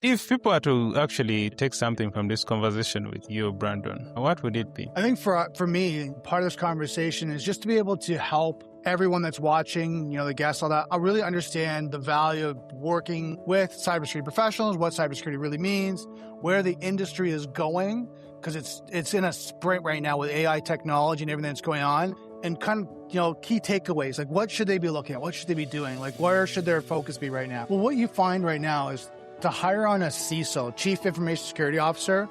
If people are to actually take something from this conversation with you, Brandon, what would it be? I think for me, part of this conversation is just to be able to help everyone that's watching, the guests, all that, I really understand the value of working with cybersecurity professionals, what cybersecurity really means, where the industry is going, because it's in a sprint right now with AI technology and everything that's going on, and kind of, key takeaways, like what should they be looking at? What should they be doing? Like where should their focus be right now? Well, what you find right now is to hire on a CISO, Chief Information Security Officer,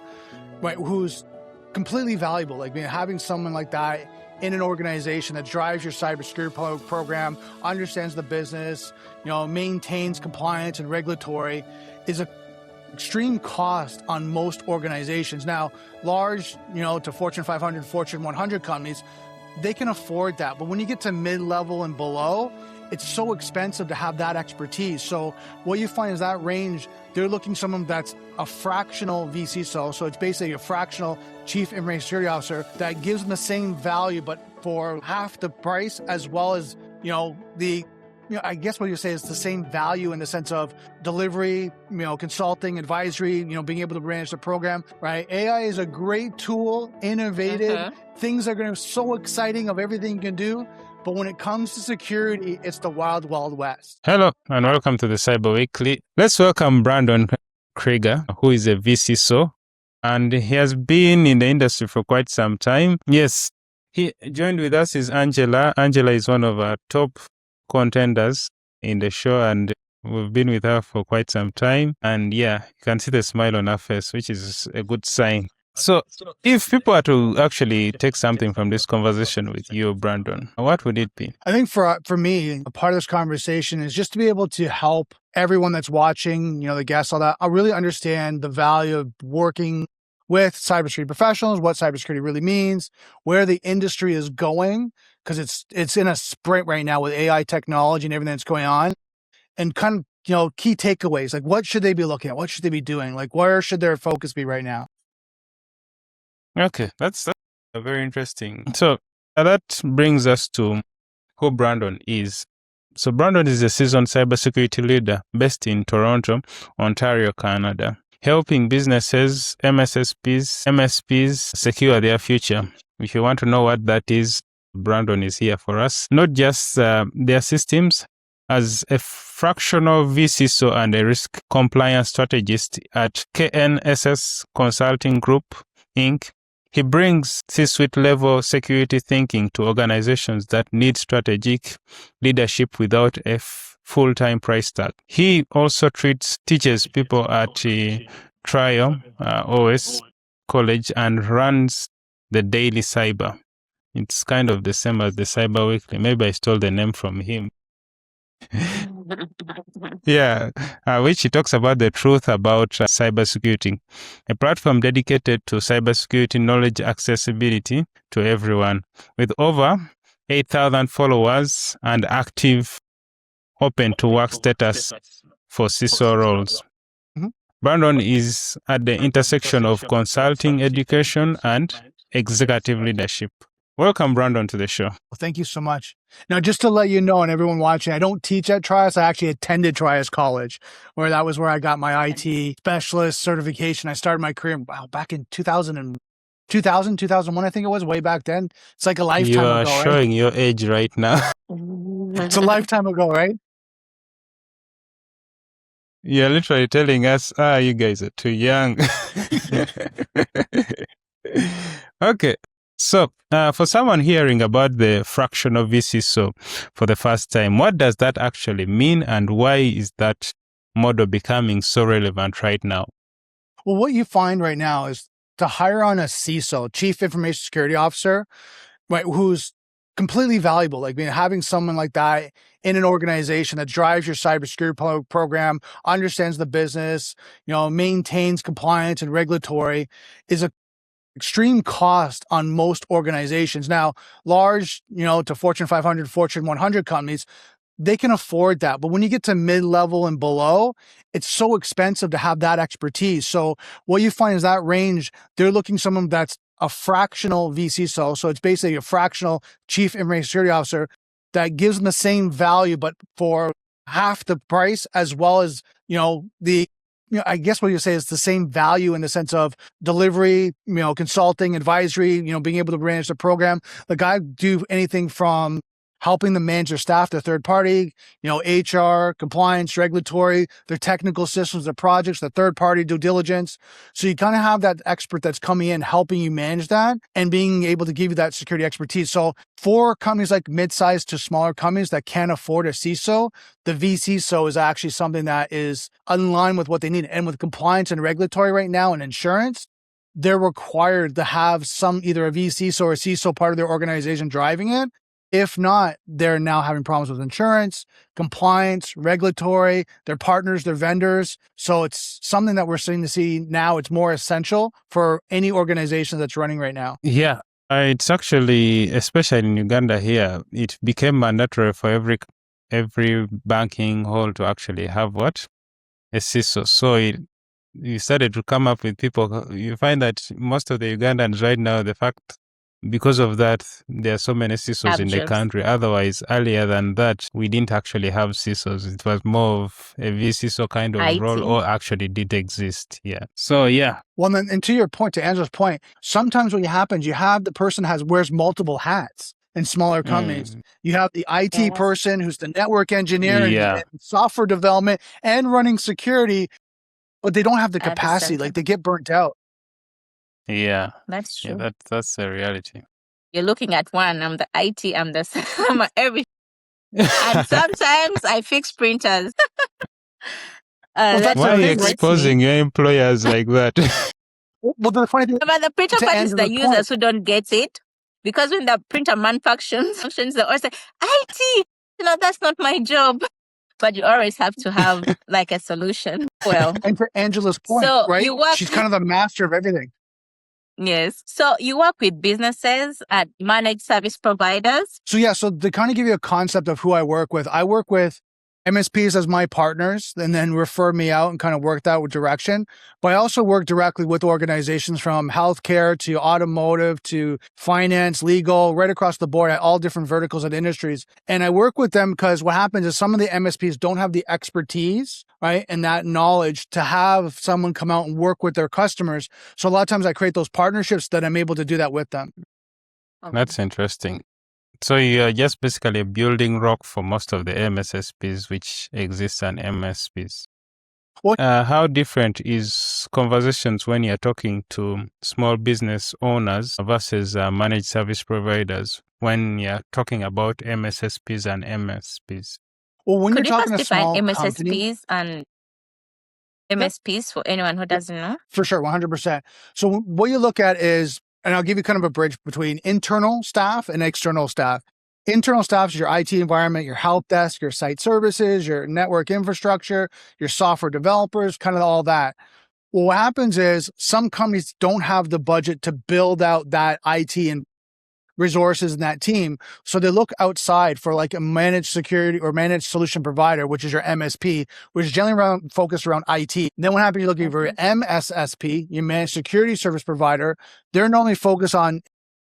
right, who's completely valuable. Like having someone like that in an organization that drives your cybersecurity program, understands the business, maintains compliance and regulatory, is a extreme cost on most organizations. Now, large, to Fortune 500, Fortune 100 companies, they can afford that. But when you get to mid-level and below, it's so expensive to have that expertise. So what you find is that range, they're looking for someone that's a fractional vCISO. So it's basically a fractional Chief Information Security Officer that gives them the same value, but for half the price, as well as, I guess what you say is the same value in the sense of delivery, consulting, advisory, being able to manage the program, right? AI is a great tool, innovative. Things are going to be so exciting of everything you can do. But when it comes to security, it's the wild, wild west. Hello, and welcome to the Cyber Weekly. Let's welcome Brandon Krieger, who is a vCISO, and he has been in the industry for quite some time. Yes, he joined with us is Angela. Angela is one of our top contenders in the show, and we've been with her for quite some time. And yeah, you can see the smile on her face, which is a good sign. So if people are to actually take something from this conversation with you, Brandon, what would it be? I think for me, a part of this conversation is just to be able to help everyone that's watching, the guests, all that, I really understand the value of working with cybersecurity professionals, what cybersecurity really means, where the industry is going, because it's in a sprint right now with AI technology and everything that's going on, and kind of, key takeaways, like what should they be looking at? What should they be doing? Like where should their focus be right now? Okay, that's very interesting. So that brings us to who Brandon is. So Brandon is a seasoned cybersecurity leader based in Toronto, Ontario, Canada, helping businesses, MSSPs, MSPs secure their future. If you want to know what that is, Brandon is here for us. Not just their systems. As a fractional vCISO and a risk compliance strategist at KNSS Consulting Group, Inc., he brings C-suite level security thinking to organizations that need strategic leadership without a full-time price tag. He also teaches people at Trial OS College and runs the Daily Cyber. It's kind of the same as the Cyber Weekly. Maybe I stole the name from him. Yeah, which he talks about the truth about cybersecurity, a platform dedicated to cybersecurity knowledge accessibility to everyone. With over 8,000 followers and active open to work status for CISO roles. Brandon is at the intersection of consulting, education, and executive leadership. Welcome, Brandon, to the show. Well, thank you so much. Now, just to let you know, and everyone watching, I don't teach at Trias. I actually attended Trias College, where that was where I got my IT specialist certification. I started my career back in 2001, I think it was, way back then. It's like a lifetime ago, You are showing your age right now. It's a lifetime ago, right? You're literally telling us, you guys are too young. Okay. So, for someone hearing about the fractional vCISO for the first time, what does that actually mean, and why is that model becoming so relevant right now? Well, what you find right now is to hire on a CISO, Chief Information Security Officer, right, who's completely valuable. Like having someone like that in an organization that drives your cybersecurity program, understands the business, maintains compliance and regulatory, is a extreme cost on most organizations. Now, large, to Fortune 500, Fortune 100 companies, they can afford that. But when you get to mid-level and below, it's so expensive to have that expertise. So what you find is that range, they're looking for someone that's a fractional vCISO. So it's basically a fractional Chief Information Security Officer that gives them the same value, but for half the price, as well as, the I guess what you say is the same value in the sense of delivery, consulting, advisory, being able to manage the program. The guy do anything from helping them manage their staff, their third party, HR, compliance, regulatory, their technical systems, their projects, the third party due diligence. So you kind of have that expert that's coming in, helping you manage that and being able to give you that security expertise. So for companies like mid-sized to smaller companies that can't afford a CISO, the vCISO is actually something that is in line with what they need. And with compliance and regulatory right now and insurance, they're required to have either a vCISO or a CISO part of their organization driving it. If not, they're now having problems with insurance, compliance, regulatory, their partners, their vendors. So it's something that we're starting to see now. It's more essential for any organization that's running right now. Yeah, it's actually, especially in Uganda here, it became mandatory for every banking hall to actually have what? A CISO. So you started to come up with people. You find that most of the Ugandans right now, because of that, there are so many CISOs in the country. Otherwise, earlier than that, we didn't actually have CISOs. It was more of a vCISO kind of role, or actually did exist. Yeah. So, yeah. Well, then, and to your point, to Angela's point, sometimes what happens, you have the person wears multiple hats in smaller companies. You have the IT person who's the network engineer and software development and running security, but they don't have the capacity. Like they get burnt out. Yeah. That's true. Yeah, that's the reality. You're looking at one, I'm the IT, I'm the I'm everything. And sometimes I fix printers. Why are you exposing your employers like that? Well, the funny thing, but the printer part is the users who don't get it. Because when the printer functions, they always say, IT, that's not my job. But you always have to have like a solution. Well, and for Angela's point, right? She's kind of the master of everything. Yes. So you work with businesses and managed service providers? So to kind of give you a concept of who I work with MSPs as my partners and then refer me out and kind of work that direction. But I also work directly with organizations from healthcare to automotive to finance, legal, right across the board at all different verticals and industries. And I work with them because what happens is some of the MSPs don't have the expertise, right, and that knowledge to have someone come out and work with their customers. So a lot of times I create those partnerships that I'm able to do that with them. Okay. That's interesting. So you're just basically a building rock for most of the MSSPs which exist and MSPs. How different is conversations when you're talking to small business owners versus managed service providers when you're talking about MSSPs and MSPs? Well, when Could you're you talking first to small define company, MSSPs and MSPs for anyone who doesn't know? For sure, 100%. So what you look at is, and I'll give you kind of a bridge between internal staff and external staff. Internal staff is your IT environment, your help desk, your site services, your network infrastructure, your software developers, kind of all that. Well, what happens is some companies don't have the budget to build out that IT and resources in that team. So they look outside for like a managed security or managed solution provider, which is your MSP, which is generally focused around IT. And then what happens, you're looking for your MSSP, your managed security service provider. They're normally focused on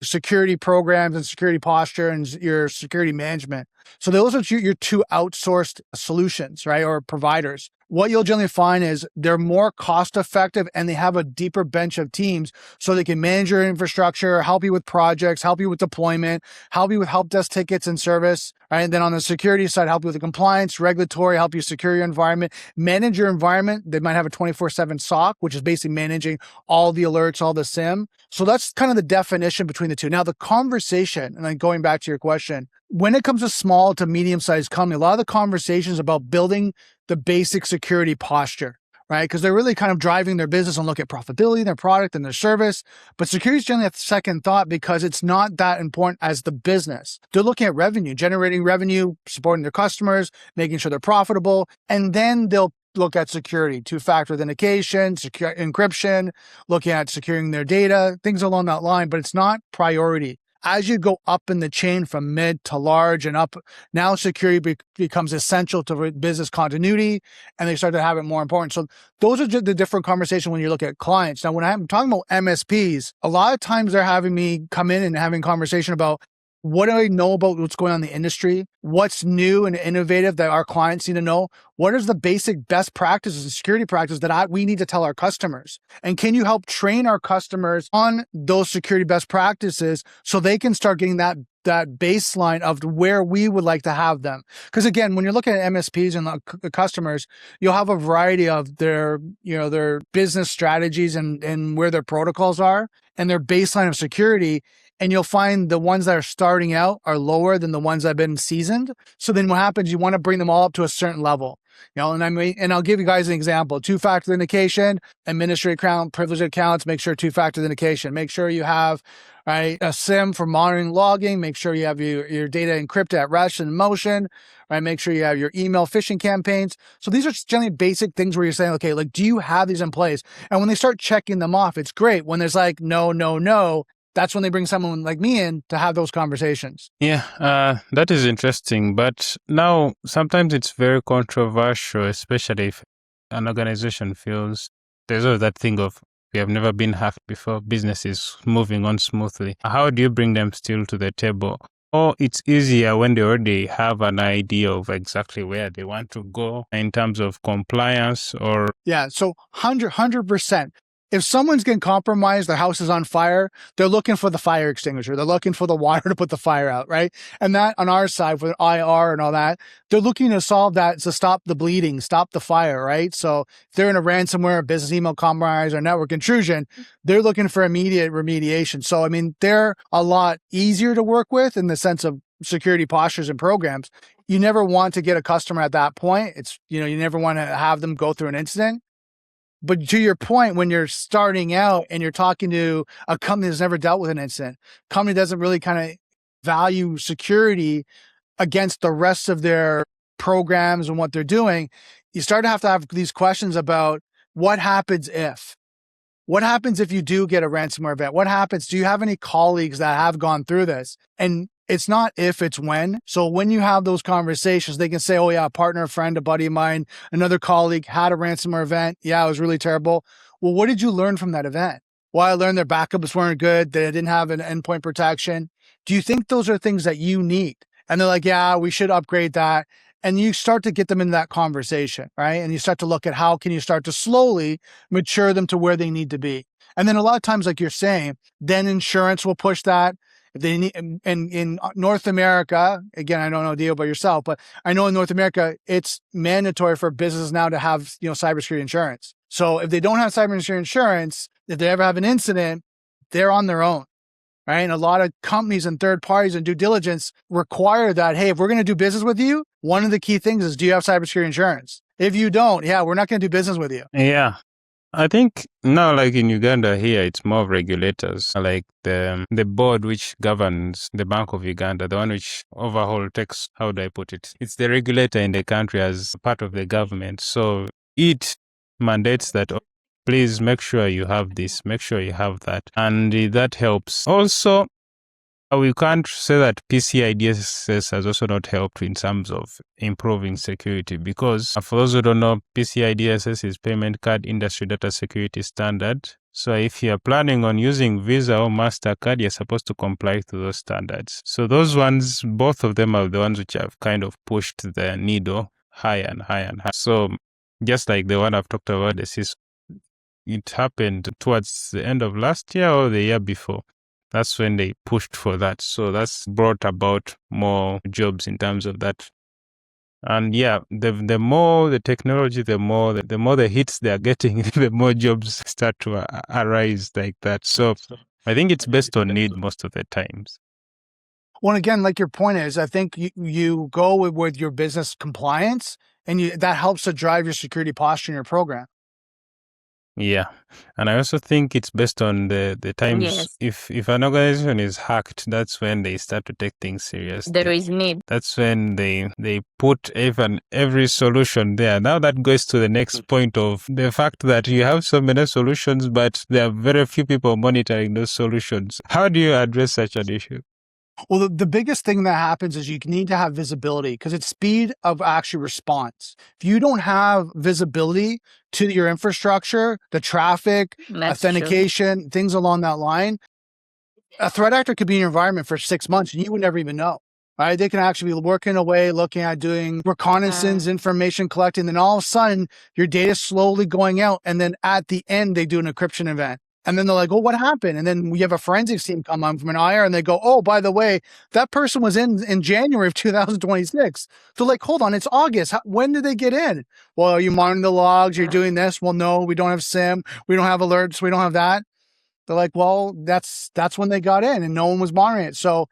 security programs and security posture and your security management. So those are your two outsourced solutions, right? Or providers. What you'll generally find is they're more cost effective and they have a deeper bench of teams so they can manage your infrastructure, help you with projects, help you with deployment, help you with help desk tickets and service, right? And then on the security side, help you with the compliance, regulatory, help you secure your environment, manage your environment. They might have a 24/7 SOC, which is basically managing all the alerts, all the SIM. So that's kind of the definition between the two. Now the conversation, and then going back to your question, when it comes to small to medium-sized company, a lot of the conversations about building the basic security posture, right? Because they're really kind of driving their business and look at profitability, their product and their service. But security is generally a second thought because it's not that important as the business. They're looking at revenue, generating revenue, supporting their customers, making sure they're profitable. And then they'll look at security, two-factor authentication, secure encryption, looking at securing their data, things along that line, but it's not priority. As you go up in the chain from mid to large and up, now security becomes essential to business continuity and they start to have it more important. So those are just the different conversations when you look at clients. Now, when I'm talking about MSPs, a lot of times they're having me come in and having conversation about What do I know about what's going on in the industry? What's new and innovative that our clients need to know? What is the basic best practices and security practices that we need to tell our customers? And can you help train our customers on those security best practices so they can start getting that baseline of where we would like to have them? Because again, when you're looking at MSPs and the customers, you'll have a variety of their business strategies and where their protocols are and their baseline of security. And you'll find the ones that are starting out are lower than the ones that have been seasoned. So then what happens, you want to bring them all up to a certain level. And I'll give you guys an example. Two-factor authentication, administrative account, privileged accounts, make sure two-factor authentication. Make sure you have a SIM for monitoring logging. Make sure you have your data encrypted at rest and in motion. Make sure you have your email phishing campaigns. So these are generally basic things where you're saying, okay, like, do you have these in place? And when they start checking them off, it's great. When there's like, no, that's when they bring someone like me in to have those conversations. Yeah, that is interesting. But now sometimes it's very controversial, especially if an organization feels there's always that thing of we have never been hacked before, business is moving on smoothly. How do you bring them still to the table? Or it's easier when they already have an idea of exactly where they want to go in terms of compliance or... Yeah, so 100%. If someone's getting compromised, their house is on fire, they're looking for the fire extinguisher. They're looking for the water to put the fire out, right? And that on our side with IR and all that, they're looking to solve that to stop the bleeding, stop the fire, right? So if they're in a ransomware, a business email compromise, or network intrusion, they're looking for immediate remediation. So, I mean, they're a lot easier to work with in the sense of security postures and programs. You never want to get a customer at that point. It's, you never want to have them go through an incident. But to your point, when you're starting out and you're talking to a company that's never dealt with an incident, company doesn't really kind of value security against the rest of their programs and what they're doing, you start to have these questions about what happens if. What happens if you do get a ransomware event? What happens? Do you have any colleagues that have gone through this? And it's not if, it's when. So when you have those conversations, they can say, oh yeah, a partner, a friend, a buddy of mine, another colleague had a ransomware event. Yeah, it was really terrible. Well, what did you learn from that event? Well, I learned their backups weren't good. They didn't have an endpoint protection. Do you think those are things that you need? And they're like, yeah, we should upgrade that. And you start to get them into that conversation, right? And you start to look at how can you start to slowly mature them to where they need to be. And then a lot of times, like you're saying, then insurance will push that. If they need, and in North America, again, I don't know the deal about yourself, but I know in North America, it's mandatory for businesses now to have, cybersecurity insurance. So if they don't have cybersecurity insurance, if they ever have an incident, they're on their own. Right. And a lot of companies and third parties and due diligence require that, hey, if we're going to do business with you, one of the key things is, do you have cybersecurity insurance? If you don't, we're not going to do business with you. Yeah. I think now, like in Uganda here, it's more of regulators, like the board which governs the Bank of Uganda, the one which takes, how do I put it? It's the regulator in the country as part of the government. So it mandates that, please make sure you have this, make sure you have that. And that helps. Also, we can't say that PCI-DSS has also not helped in terms of improving security, because for those who don't know, PCI-DSS is Payment Card Industry Data Security Standard. So if you're planning on using Visa or MasterCard, you're supposed to comply to those standards. So those ones, both of them are the ones which have kind of pushed the needle higher and higher and higher. So just like the one I've talked about, the CISO, it happened towards the end of last year or the year before. That's when they pushed for that. So that's brought about more jobs in terms of that. And the more the technology, the more the hits they're getting, the more jobs start to arise like that. So I think it's based on need most of the times. Well, again, like your point is, I think you go with your business compliance, and that helps to drive your security posture in your program. Yeah. And I also think it's based on the times. Yes. If an organization is hacked, that's when they start to take things seriously. There is need. That's when they put every solution there. Now that goes to the next point of the fact that you have so many solutions, but there are very few people monitoring those solutions. How do you address such an issue? Well, the biggest thing that happens is you need to have visibility, because it's speed of actual response. If you don't have visibility to your infrastructure, the traffic, That's authentication, things along that line, a threat actor could be in your environment for 6 months and you would never even know. Right? They can actually be working away, looking at doing reconnaissance, information collecting. Then all of a sudden, your data is slowly going out. And then at the end, they do an encryption event. And then they're like, oh, what happened? And then we have a forensics team come on from an IR and they go, oh, by the way, that person was in January of 2026. So like, hold on, it's August. When did they get in? Well, you monitor the logs, you're doing this. Well, no, we don't have SIM. We don't have alerts. We don't have that. They're like, well, that's when they got in and no one was monitoring it. So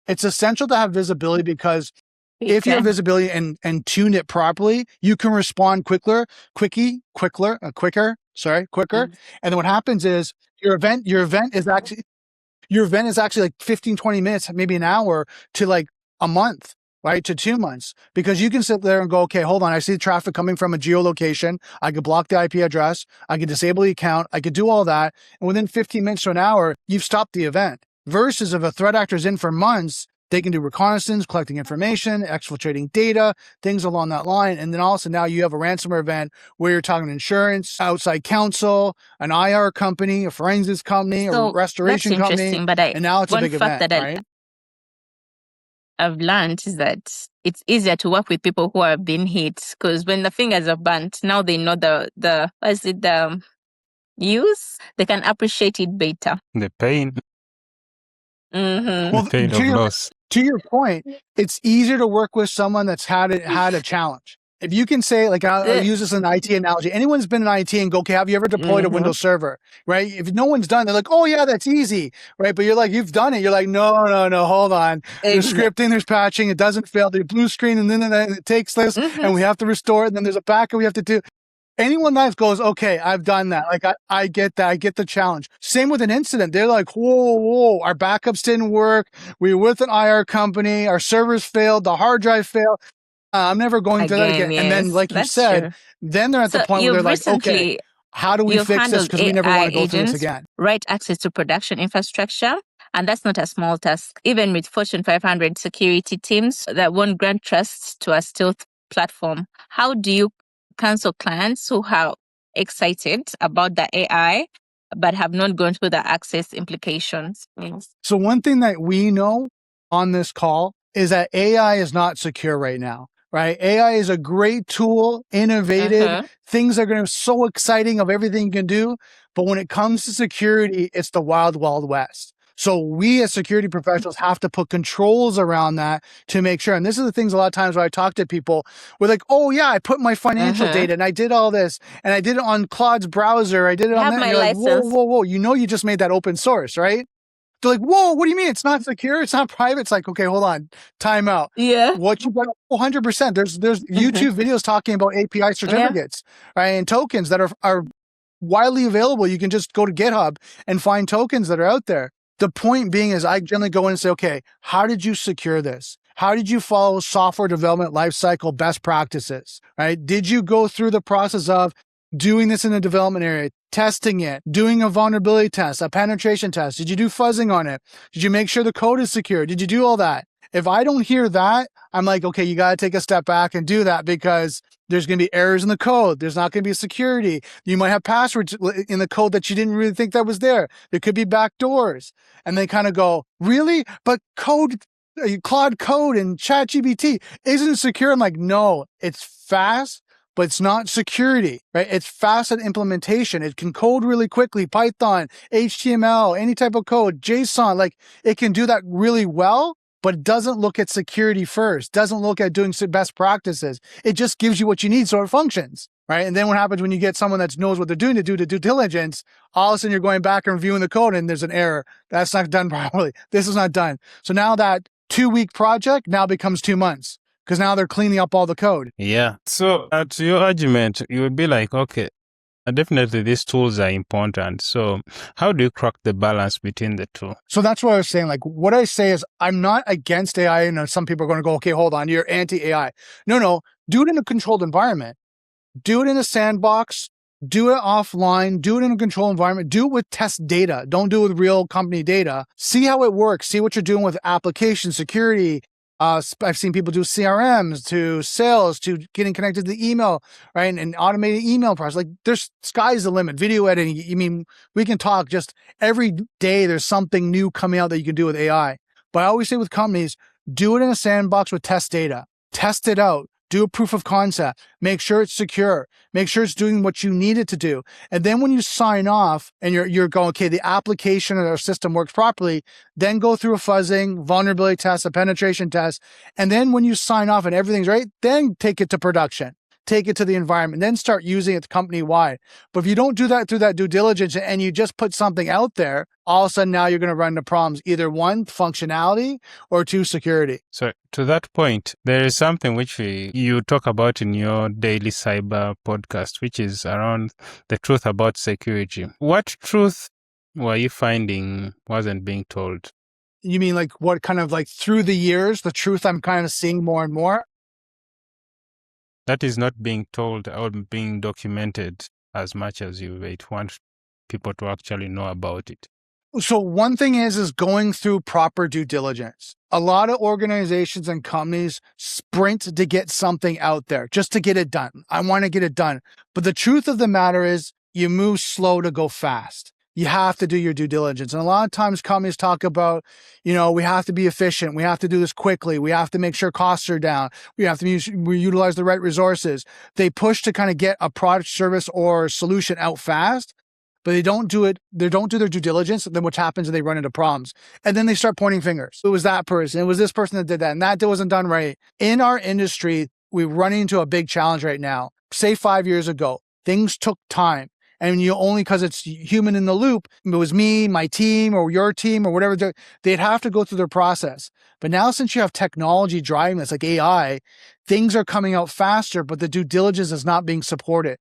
it's essential to have visibility because if you have visibility and tune it properly, you can respond quicker. And then what happens is your event is actually like 15, 20 minutes, maybe an hour to like a month, right? To 2 months, because you can sit there and go, okay, hold on. I see traffic coming from a geolocation. I could block the IP address. I could disable the account. I could do all that. And within 15 minutes to an hour, you've stopped the event. Versus if a threat actor is in for months, they can do reconnaissance, collecting information, exfiltrating data, things along that line. And then also now you have a ransomware event where you're talking insurance, outside counsel, an IR company, a forensics company, a restoration company. But and now it's a big event, right? I've learned is that it's easier to work with people who have been hit because when the fingers are burnt, now they know the use. They can appreciate it better. The pain. Well, the pain of loss. To your point, it's easier to work with someone that's had a challenge. If you can say, like, I'll use this as an IT analogy. Anyone's been in IT and go, okay, have you ever deployed a Windows server, right? If no one's done, they're like, oh yeah, that's easy, right? But you're like, you've done it. You're like, no, hold on. There's scripting, there's patching, it doesn't fail. There's blue screen, and then it takes this, and we have to restore it, and then there's a backup we have to do. Anyone that goes, okay, I've done that. Like, I get that. I get the challenge. Same with an incident. They're like, whoa, our backups didn't work. We were with an IR company. Our servers failed. The hard drive failed. I'm never going through that again. Yes, and then, like you said, then they're at the point where they're like, okay, how do we fix this? Because we never want to go through this again. Right access to production infrastructure. And that's not a small task. Even with Fortune 500 security teams that won't grant trust to a stealth platform. How do you counsel clients who are excited about the AI but have not gone through the access implications? So one thing that we know on this call is that AI is not secure right now, right? AI is a great tool, innovative. Things are going to be so exciting of everything you can do. But when it comes to security, it's the wild, wild west. So we as security professionals have to put controls around that to make sure. And this is the things a lot of times where I talk to people, we're like, oh yeah, I put my financial data and I did all this and I did it on Claude's browser. I did it on that. And you're like, whoa. You know, you just made that open source, right? They're like, whoa, what do you mean? It's not secure. It's not private. It's like, okay, hold on. Time out. Yeah. What you got? 100%. There's YouTube videos talking about API certificates, right? And tokens that are widely available. You can just go to GitHub and find tokens that are out there. The point being is I generally go in and say, okay, how did you secure this? How did you follow software development lifecycle best practices, right? Did you go through the process of doing this in the development area, testing it, doing a vulnerability test, a penetration test? Did you do fuzzing on it? Did you make sure the code is secure? Did you do all that? If I don't hear that, I'm like, okay, you got to take a step back and do that because there's going to be errors in the code. There's not going to be security. You might have passwords in the code that you didn't really think that was there. There could be backdoors. And they kind of go, really? But Claude Code and ChatGPT isn't secure. I'm like, no, it's fast, but it's not security, right? It's fast at implementation. It can code really quickly. Python, HTML, any type of code, JSON, like it can do that really well. But it doesn't look at security first, doesn't look at doing best practices. It just gives you what you need so it functions, right? And then what happens when you get someone that knows what they're doing to do the due diligence, all of a sudden you're going back and reviewing the code and there's an error. That's not done properly. This is not done. So now that 2-week project now becomes 2 months because now they're cleaning up all the code. Yeah. So to your argument, you would be like, okay, definitely these tools are important. So how do you crack the balance between the two? So that's what I was saying. Like what I say is I'm not against AI. And some people are going to go, okay, hold on, you're anti-AI. No, do it in a controlled environment. Do it in a sandbox. Do it offline. Do it in a controlled environment. Do it with test data. Don't do it with real company data. See how it works. See what you're doing with application security, I've seen people do CRMs, to sales, to getting connected to the email, right? And automated email process. Like there's sky's the limit. Video editing. I mean, we can talk just every day. There's something new coming out that you can do with AI. But I always say with companies, do it in a sandbox with test data. Test it out. Do a proof of concept. Make sure it's secure. Make sure it's doing what you need it to do. And then when you sign off and you're going, okay, the application of our system works properly, then go through a fuzzing, vulnerability test, a penetration test. And then when you sign off and everything's right, then take it to production. Take it to the environment, then start using it company-wide. But if you don't do that through that due diligence and you just put something out there, all of a sudden now you're going to run into problems, either one, functionality, or two, security. So to that point, there is something which you talk about in your daily cyber podcast, which is around the truth about security. What truth were you finding wasn't being told? You mean like what kind of like through the years, the truth I'm kind of seeing more and more? That is not being told or being documented as much as you want people to actually know about it. So one thing is going through proper due diligence. A lot of organizations and companies sprint to get something out there, just to get it done. I want to get it done. But the truth of the matter is you move slow to go fast. You have to do your due diligence. And a lot of times companies talk about, we have to be efficient. We have to do this quickly. We have to make sure costs are down. We have to utilize the right resources. They push to kind of get a product, service, or solution out fast, but they don't do it. They don't do their due diligence. Then what happens is they run into problems. And then they start pointing fingers. It was that person. It was this person that did that. And that wasn't done right. In our industry, we're running into a big challenge right now. Say 5 years ago, things took time. And only because it's human in the loop, if it was me, my team, or your team, or whatever, they'd have to go through their process. But now since you have technology driving this, like AI, things are coming out faster, but the due diligence is not being supported,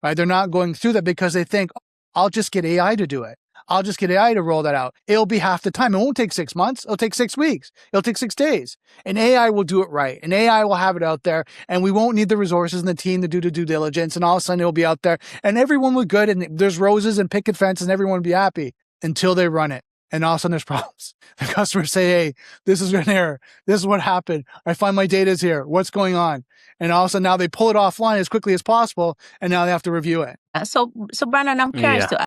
right? They're not going through that because they think, I'll just get AI to do it. I'll just get AI to roll that out. It'll be half the time. It won't take 6 months. It'll take 6 weeks. It'll take 6 days. And AI will do it right. And AI will have it out there. And we won't need the resources and the team to do the due diligence. And all of a sudden it'll be out there. And everyone will be good. And there's roses and picket fences and everyone will be happy until they run it. And all of a sudden there's problems. The customers say, hey, this is an error. This is what happened. I find my data's here. What's going on? And all of a sudden now they pull it offline as quickly as possible. And now they have to review it. So Brandon, I'm curious to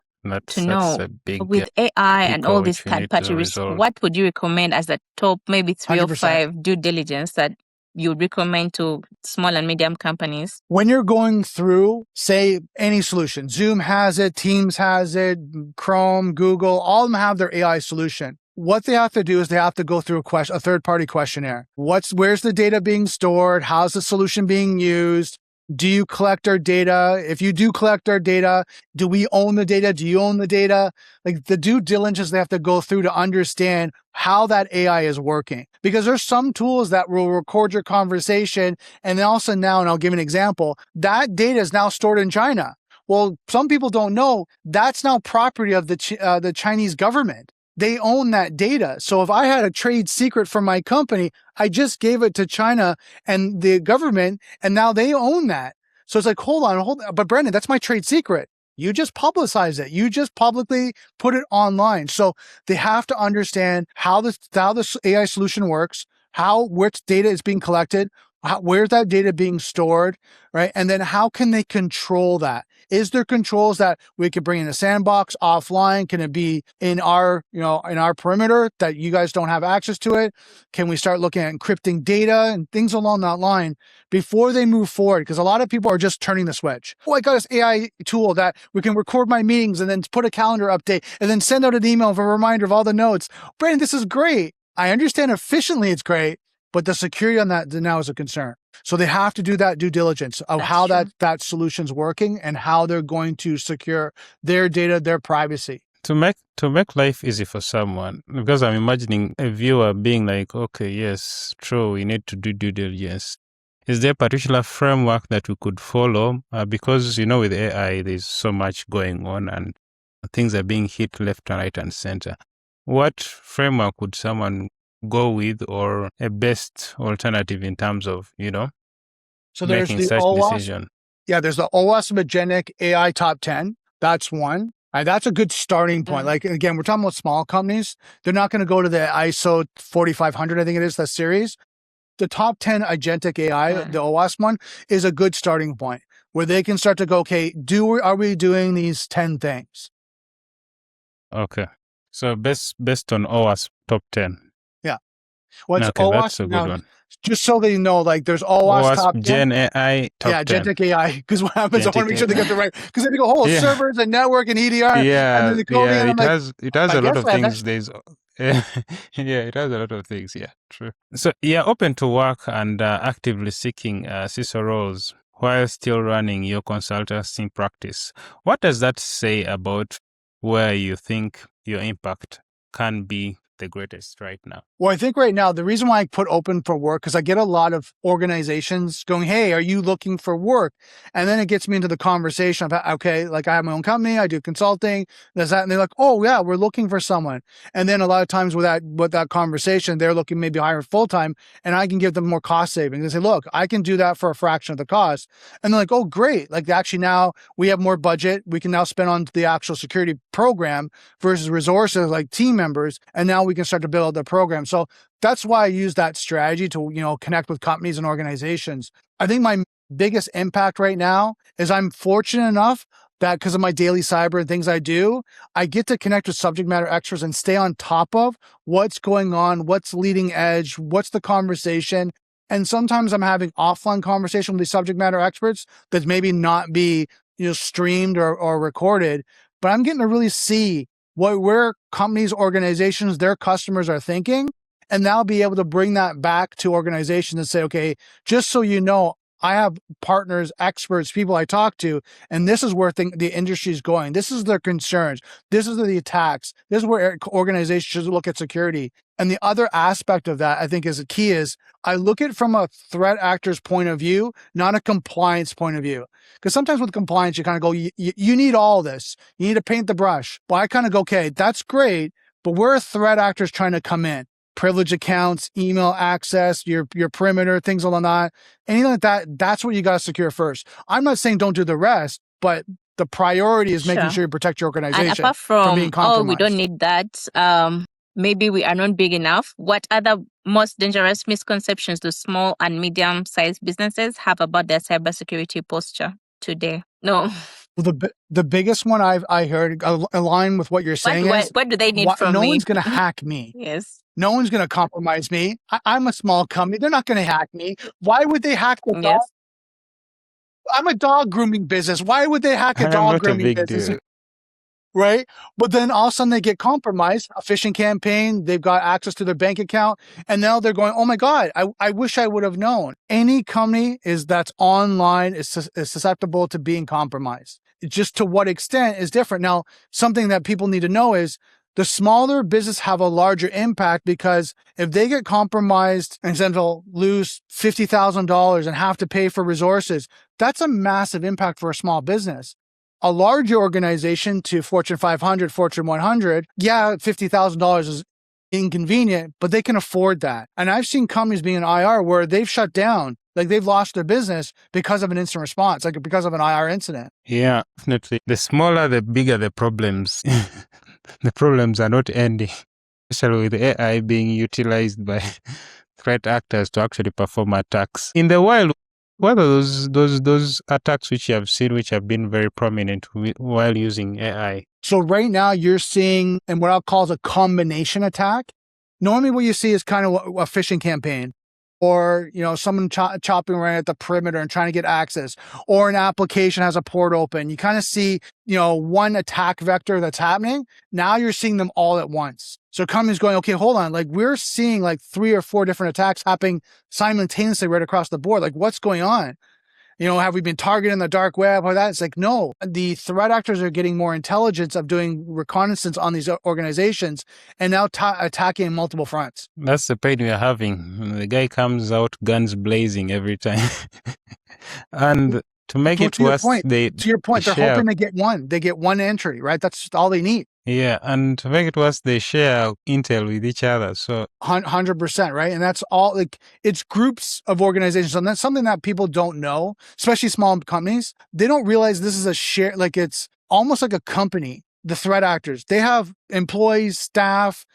know, with AI and all these third-party risks, what would you recommend as the top maybe 3 or 5 due diligence that you would recommend to small and medium companies? When you're going through, say, any solution, Zoom has it, Teams has it, Chrome, Google, all of them have their AI solution. What they have to do is they have to go through a third-party questionnaire. Where's the data being stored? How's the solution being used? Do you collect our data? If you do collect our data, do we own the data? Do you own the data? Like the due diligence they have to go through to understand how that AI is working. Because there's some tools that will record your conversation. And then also now, and I'll give an example, that data is now stored in China. Well, some people don't know that's now property of the Chinese government. They own that data. So if I had a trade secret from my company, I just gave it to China and the government, and now they own that. So it's like, hold on. But Brandon, that's my trade secret. You just publicize it. You just publicly put it online. So they have to understand how this AI solution works, which data is being collected, where's that data being stored, right? And then how can they control that? Is there controls that we could bring in a sandbox offline? Can it be in our perimeter that you guys don't have access to it? Can we start looking at encrypting data and things along that line before they move forward? Because a lot of people are just turning the switch. Oh, I got this AI tool that we can record my meetings and then put a calendar update and then send out an email with a reminder of all the notes. Brandon, this is great. I understand efficiently it's great, but the security on that now is a concern. So they have to do that due diligence of how that solution's working and how they're going to secure their data, their privacy. To make life easy for someone, because I'm imagining a viewer being like, okay, yes, true, we need to do due diligence. Is there a particular framework that we could follow? Because, with AI, there's so much going on and things are being hit left and right and center. What framework would someone go with, or a best alternative in terms of, so there's making the such OWASP decision? Yeah, there's the OWASP Magenic AI Top 10. That's one. And that's a good starting point. Like, again, we're talking about small companies. They're not going to go to the ISO 4500, I think it is, that series. the top 10 agentic AI, the OWASP one, is a good starting point where they can start to go, okay, are we doing these 10 things? Okay. So based on OWASP top 10. Yeah. What's okay, OWASP? that's a good Now, one. just so they know, like there's OWASP top 10. Gen AI top 10. Agentic AI. Because what happens, I want to make sure they get the right. Because they go, servers and network and EDR. Yeah, and then the coding, and I'm it has a lot of things. There's it has a lot of things. Yeah, true. So you're open to work and actively seeking CISO roles while still running your consultancy practice. What does that say about where you think your impact can be the greatest right now? Well, I think right now, the reason why I put open for work, because I get a lot of organizations going, hey, are you looking for work? And then it gets me into the conversation about, okay, like I have my own company, I do consulting, there's that. And they're like, oh yeah, we're looking for someone. And then a lot of times with that conversation, they're looking maybe hire full-time, and I can give them more cost savings. They say, look, I can do that for a fraction of the cost. And they're like, oh, great. Like actually now we have more budget. We can now spend on the actual security program versus resources like team members. And now we can start to build the program. So that's why I use that strategy to, connect with companies and organizations. I think my biggest impact right now is I'm fortunate enough that because of my daily cyber and things I do, I get to connect with subject matter experts and stay on top of what's going on, what's leading edge, what's the conversation. And sometimes I'm having offline conversation with these subject matter experts that maybe not be, streamed or recorded, but I'm getting to really see where companies, organizations, their customers are thinking, and now be able to bring that back to organizations and say, okay, just so you know, I have partners, experts, people I talk to, and this is where the industry is going. This is their concerns. This is the attacks. This is where organizations should look at security. And the other aspect of that, I think, is the key is I look at it from a threat actor's point of view, not a compliance point of view. Because sometimes with compliance, you kind of go, you need all this. You need to paint the brush. But I kind of go, okay, that's great, but where are threat actors trying to come in? Privileged accounts, email access, your perimeter, things along that, anything like that, that's what you got to secure first. I'm not saying don't do the rest, but the priority is making sure you protect your organization and apart from being compromised. Oh, we don't need that. Maybe we are not big enough. What other most dangerous misconceptions do small and medium-sized businesses have about their cybersecurity posture today? No. Well, the biggest one I heard align with what you're saying is what do they need from me? No one's going to hack me. Yes. No one's going to compromise me. I'm a small company. They're not going to hack me. Why would they hack the dog? Yes. I'm a dog grooming business. Why would they hack a dog grooming business? Deal. Right? But then all of a sudden they get compromised, a phishing campaign, they've got access to their bank account, and now they're going, oh my God, I wish I would have known. Any company that's online is susceptible to being compromised. Just to what extent is different. Now, something that people need to know is the smaller business have a larger impact, because if they get compromised and then they'll lose $50,000 and have to pay for resources, that's a massive impact for a small business. A larger organization to Fortune 500, Fortune 100, yeah, $50,000 is inconvenient, but they can afford that. And I've seen companies being in IR where they've shut down, like they've lost their business because of an instant response, like because of an IR incident. Yeah, definitely. The smaller, the bigger the problems. The problems are not ending, especially with AI being utilized by threat actors to actually perform attacks. In the wild, what are those attacks which you have seen, which have been very prominent while using AI? So right now you're seeing, and what I'll call a combination attack. Normally what you see is kind of a phishing campaign, or, someone chopping around at the perimeter and trying to get access, or an application has a port open. You kind of see, one attack vector that's happening. Now you're seeing them all at once. So companies going, okay, hold on. Like we're seeing like 3 or 4 different attacks happening simultaneously right across the board. Like what's going on? Have we been targeting the dark web or that? It's like, no, the threat actors are getting more intelligence of doing reconnaissance on these organizations and now attacking multiple fronts. That's the pain we are having. The guy comes out guns blazing every time. And to make it worse, to your point, they're hoping to get one. They get one entry, right? That's all they need. Yeah, and to make it worse, they share intel with each other. So 100%, right? And that's all, like, it's groups of organizations. And that's something that people don't know, especially small companies. They don't realize this is a share, like it's almost like a company, the threat actors. They have employees, staff,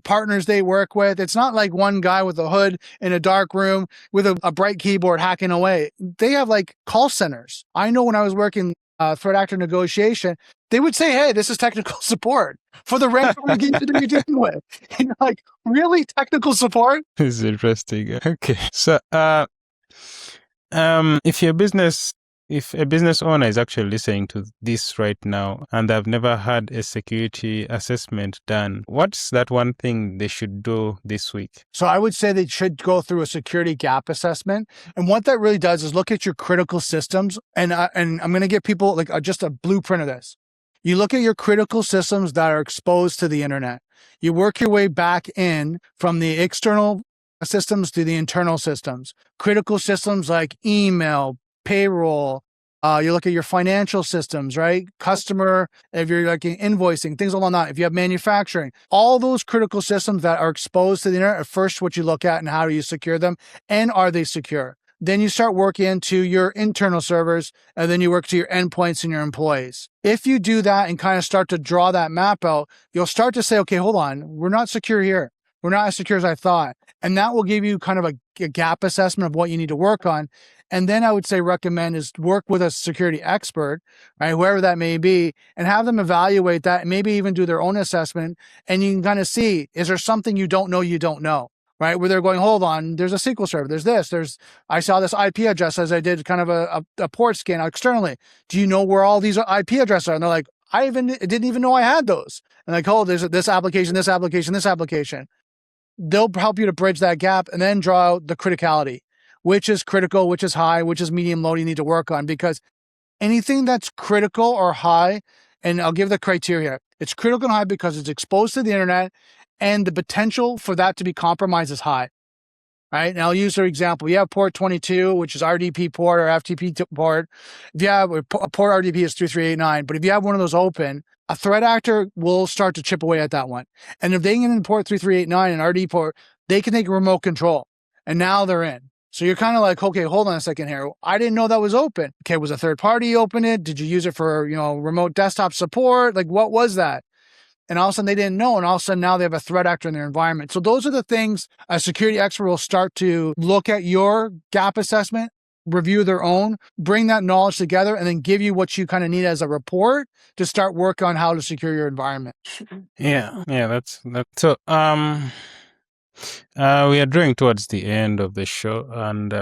partners they work with. It's not like one guy with a hood in a dark room with a bright keyboard hacking away. They have like call centers. I know when I was working threat actor negotiation, they would say, hey, this is technical support for the ransomware engagement that you're dealing with. And you're like, really? Technical support? This is interesting. Okay. So, if a business owner is actually listening to this right now and they've never had a security assessment done, what's that one thing they should do this week? So I would say they should go through a security gap assessment. And what that really does is look at your critical systems. And I'm going to give people like just a blueprint of this. You look at your critical systems that are exposed to the internet. You work your way back in from the external systems to the internal systems. Critical systems like email, payroll, you look at your financial systems, right? Customer, if you're like invoicing, things along that. If you have manufacturing, all those critical systems that are exposed to the internet, at first what you look at and how do you secure them and are they secure? Then you start working into your internal servers and then you work to your endpoints and your employees. If you do that and kind of start to draw that map out, you'll start to say, okay, hold on, we're not secure here. We're not as secure as I thought. And that will give you kind of a gap assessment of what you need to work on. And then I would say recommend is work with a security expert, right, whoever that may be, and have them evaluate that and maybe even do their own assessment. And you can kind of see, is there something you don't know, right? Where they're going, hold on, there's a SQL server, there's this, I saw this IP address as I did kind of a port scan externally. Do you know where all these IP addresses are? And they're like, I didn't even know I had those. And like, oh, there's this application. They'll help you to bridge that gap and then draw out the criticality, which is critical, which is high, which is medium low you need to work on, because anything that's critical or high, and I'll give the criteria, it's critical and high because it's exposed to the internet and the potential for that to be compromised is high, right? And I'll use an example. You have port 22, which is RDP port or FTP port. If you have a port RDP is 3389, but if you have one of those open, a threat actor will start to chip away at that one. And if they get in port 3389 and RD port, they can take remote control. And now they're in. So you're kind of like, okay, hold on a second here. I didn't know that was open. Okay, was a third party open it? Did you use it for, remote desktop support? Like, what was that? And all of a sudden they didn't know. And all of a sudden now they have a threat actor in their environment. So those are the things a security expert will start to look at your gap assessment, review their own, bring that knowledge together, and then give you what you kind of need as a report to start work on how to secure your environment. Yeah, that's that. So, we are drawing towards the end of the show, and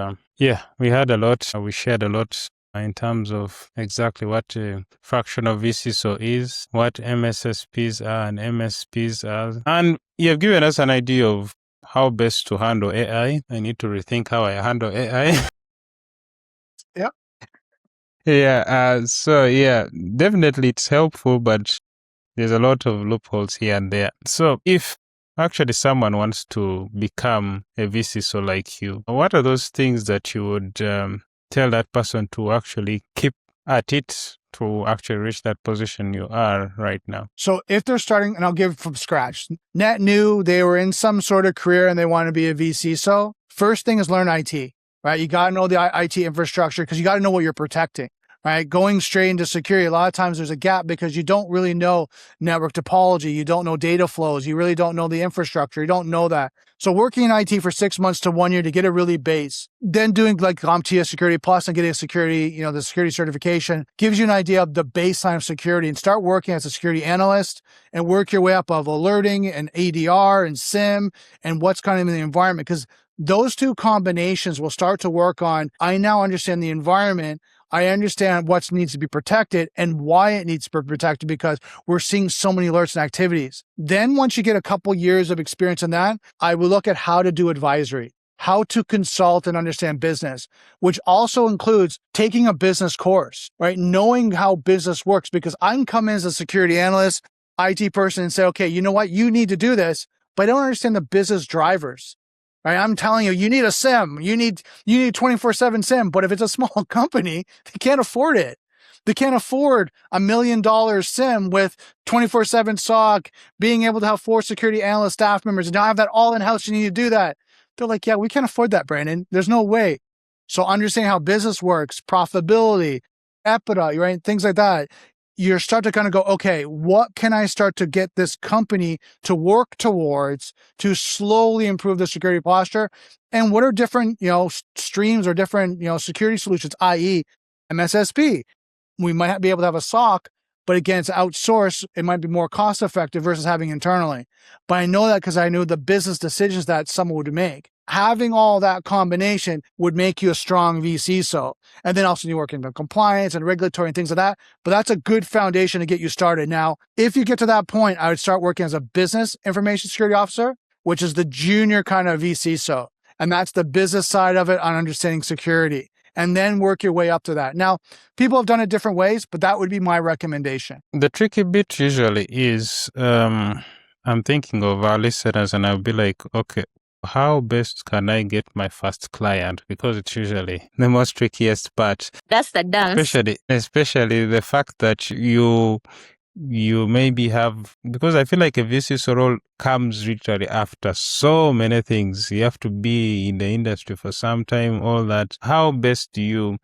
we had a lot. We shared a lot in terms of exactly what fractional vCISO is, what MSSPs are and MSPs are, and you have given us an idea of how best to handle AI. I need to rethink how I handle AI. Yep. Yeah. Definitely it's helpful, but there's a lot of loopholes here and there. So if actually someone wants to become a vCISO like you, what are those things that you would tell that person to actually keep at it to actually reach that position you are right now? So if they're starting, and I'll give from scratch, net new, they were in some sort of career and they want to be a vCISO, first thing is learn IT, right? You got to know the IT infrastructure because you got to know what you're protecting, right? Going straight into security, a lot of times there's a gap because you don't really know network topology. You don't know data flows. You really don't know the infrastructure. You don't know that. So working in IT for 6 months to 1 year to get a really base, then doing like CompTIA Security Plus and getting a security, the security certification gives you an idea of the baseline of security, and start working as a security analyst and work your way up of alerting and ADR and SIM and what's kind of in the environment. Because those two combinations will start to work on, I now understand the environment. I understand what needs to be protected and why it needs to be protected because we're seeing so many alerts and activities. Then once you get a couple years of experience in that, I will look at how to do advisory, how to consult and understand business, which also includes taking a business course, right? Knowing how business works, because I can come in as a security analyst, IT person and say, okay, you know what? You need to do this, but I don't understand the business drivers. Right? I'm telling you, you need a SIM. You need 24/7 SIM. But if it's a small company, they can't afford it. They can't afford $1 million SIM with 24/7 SOC, being able to have 4 security analyst staff members, and now have that all in-house. You need to do that. They're like, yeah, we can't afford that, Brandon. There's no way. So understanding how business works, profitability, EBITDA, right? Things like that. you start to kind of go, okay, what can I start to get this company to work towards to slowly improve the security posture? And what are different, streams or different, security solutions, i.e. MSSP? We might be able to have a SOC, but again, it's outsourced. It might be more cost effective versus having internally. But I know that because I knew the business decisions that someone would make. Having all that combination would make you a strong vCISO. And then also you work in the compliance and regulatory and things like that. But that's a good foundation to get you started. Now, if you get to that point, I would start working as a business information security officer, which is the junior kind of vCISO. And that's the business side of it on understanding security. And then work your way up to that. Now, people have done it different ways, but that would be my recommendation. The tricky bit usually is I'm thinking of our listeners and I'll be like, okay, how best can I get my first client? Because it's usually the most trickiest part. That's the dance. Especially the fact that you maybe have, because I feel like a vCISO role comes literally after so many things. You have to be in the industry for some time, all that. How best do you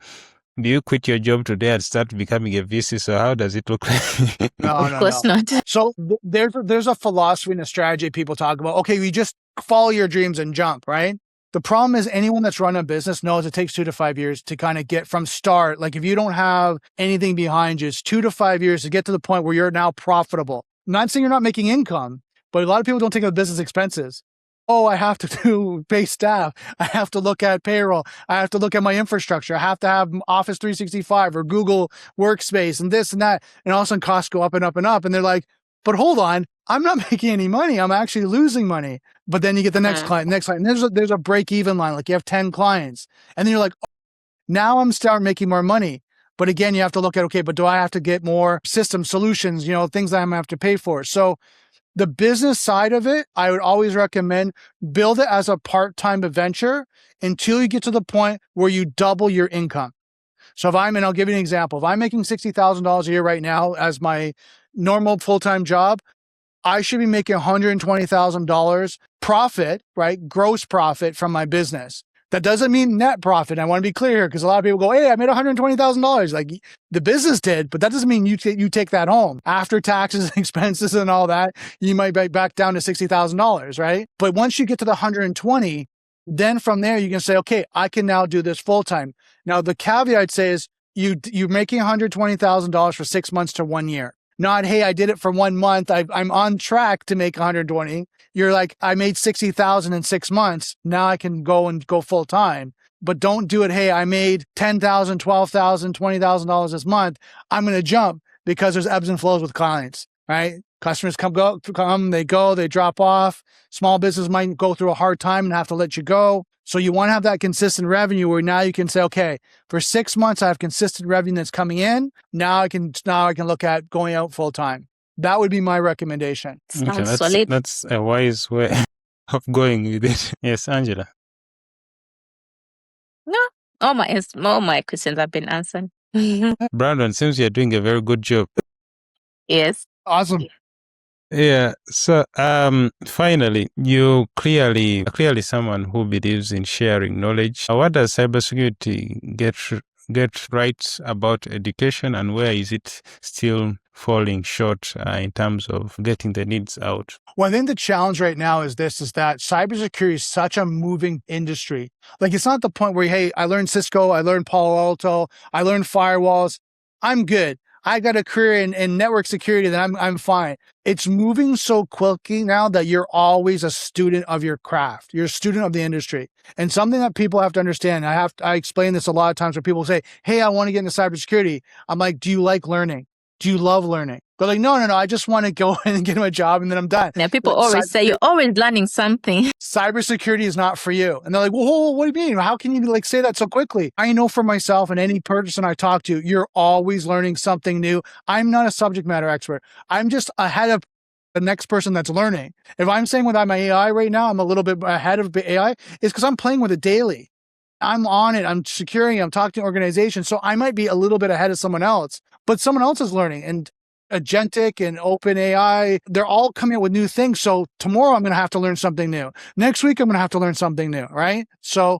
quit your job today and start becoming a vCISO? How does it look like? No, of course not. So there's a philosophy and a strategy people talk about. Okay, you just follow your dreams and jump, right? The problem is anyone that's run a business knows it takes 2 to 5 years to kind of get from start. Like if you don't have anything behind you, it's 2 to 5 years to get to the point where you're now profitable. I'm not saying you're not making income, but a lot of people don't think of business expenses. Oh, I have to pay staff. I have to look at payroll. I have to look at my infrastructure. I have to have Office 365 or Google Workspace and this and that. And all of a sudden costs go up and up and up. And they're like, but hold on, I'm not making any money. I'm actually losing money. But then you get the next client. And there's a break-even line. Like you have 10 clients. And then you're like, oh, now I'm starting making more money. But again, you have to look at, okay, but do I have to get more system solutions, things that I'm going to have to pay for? So the business side of it, I would always recommend build it as a part-time venture until you get to the point where you double your income. So and I'll give you an example. If I'm making $60,000 a year right now as my normal full-time job, I should be making $120,000 profit, right? Gross profit from my business. That doesn't mean net profit. I want to be clear here because a lot of people go, hey, I made $120,000. Like the business did, but that doesn't mean you take that home. After taxes and expenses and all that, you might be back down to $60,000, right? But once you get to the 120, then from there you can say, okay, I can now do this full time. Now the caveat I'd say is you're making $120,000 for 6 months to 1 year. Not, hey, I did it for 1 month. I'm on track to make 120. You're like, I made 60,000 in 6 months. Now I can go full time. But don't do it. Hey, I made $10,000, $12,000, $20,000 this month. I'm going to jump because there's ebbs and flows with clients, right? Customers come, they go, they drop off. Small business might go through a hard time and have to let you go. So you want to have that consistent revenue where now you can say, okay, for 6 months, I have consistent revenue that's coming in. Now I can look at going out full time. That would be my recommendation. Sounds solid. That's a wise way of going with it. Yes, Angela. No, all my questions have been answered. Brandon, seems you're doing a very good job. Yes. Awesome. Yeah. So, finally, you clearly someone who believes in sharing knowledge. What does cybersecurity get right about education, and where is it still falling short in terms of getting the needs out? Well, I think the challenge right now is that cybersecurity is such a moving industry. Like it's not the point where, hey, I learned Cisco, I learned Palo Alto, I learned firewalls. I'm good. I got a career in network security, then I'm fine. It's moving so quickly now that you're always a student of your craft. You're a student of the industry. And something that people have to understand, I explain this a lot of times where people say, hey, I want to get into cybersecurity. I'm like, do you like learning? Do you love learning? They're like, no, I just want to go in and get my job and then I'm done. Now people always say you're always learning something. Cybersecurity is not for you. And they're like, well, what do you mean? How can you say that so quickly? I know for myself and any person I talk to, you're always learning something new. I'm not a subject matter expert. I'm just ahead of the next person that's learning. If I'm saying with my AI right now, I'm a little bit ahead of AI, it's because I'm playing with it daily. I'm on it. I'm securing it. I'm talking to organizations. So I might be a little bit ahead of someone else, but someone else is learning. And Agentic and OpenAI, they're all coming up with new things. So tomorrow I'm going to have to learn something new. Next week, I'm going to have to learn something new, right? So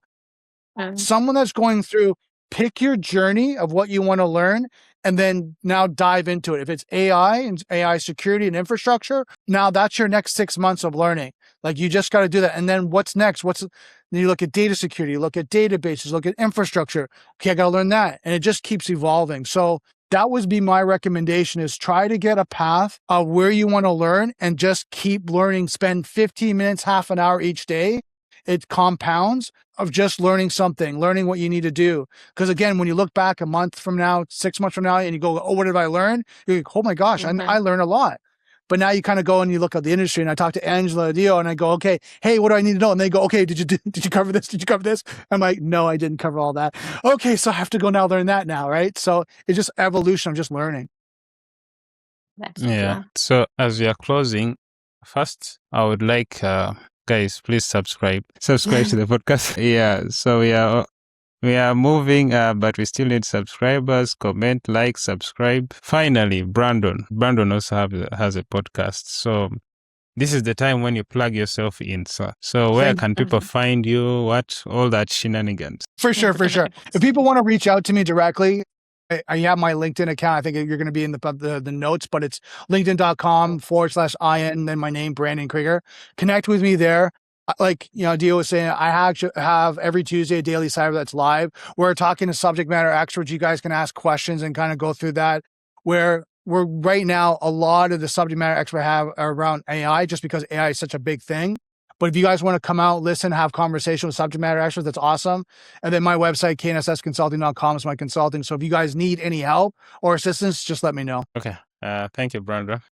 someone that's going through, pick your journey of what you want to learn and then now dive into it. If it's AI and AI security and infrastructure, now that's your next 6 months of learning. Like you just got to do that. And then what's next? Then you look at data security, you look at databases, look at infrastructure. Okay, I got to learn that. And it just keeps evolving. So that would be my recommendation, is try to get a path of where you want to learn and just keep learning. Spend 15 minutes, half an hour each day. It compounds of just learning something, learning what you need to do. Because again, when you look back a month from now, 6 months from now, and you go, oh, what did I learn? You're like, oh my gosh, I learned a lot. But now you kind of go and you look at the industry, and I talk to Angela Dio and I go, okay, hey, what do I need to know? And they go, okay, did you cover this? Did you cover this? I'm like, no, I didn't cover all that. Okay, so I have to go now learn that now, right? So it's just evolution of just learning. That's Yeah. true. So as we are closing, first, I would like, guys, please subscribe to the podcast. Yeah. So we are moving, but we still need subscribers. Comment, like, subscribe. Finally, Brandon also has a podcast. So this is the time when you plug yourself in. So where can people find you? All that shenanigans? For sure. If people want to reach out to me directly, I have my LinkedIn account. I think you're going to be in the notes, but it's linkedin.com/IN, then my name, Brandon Krieger. Connect with me there. Like, Dio was saying, I actually have every Tuesday a daily cyber that's live. We're talking to subject matter experts. You guys can ask questions and kind of go through that. Where we're right now, a lot of the subject matter experts are around AI, just because AI is such a big thing. But if you guys want to come out, listen, have conversation with subject matter experts, that's awesome. And then my website, KNSSconsulting.com, is my consulting. So if you guys need any help or assistance, just let me know. Okay. Thank you, Brandon.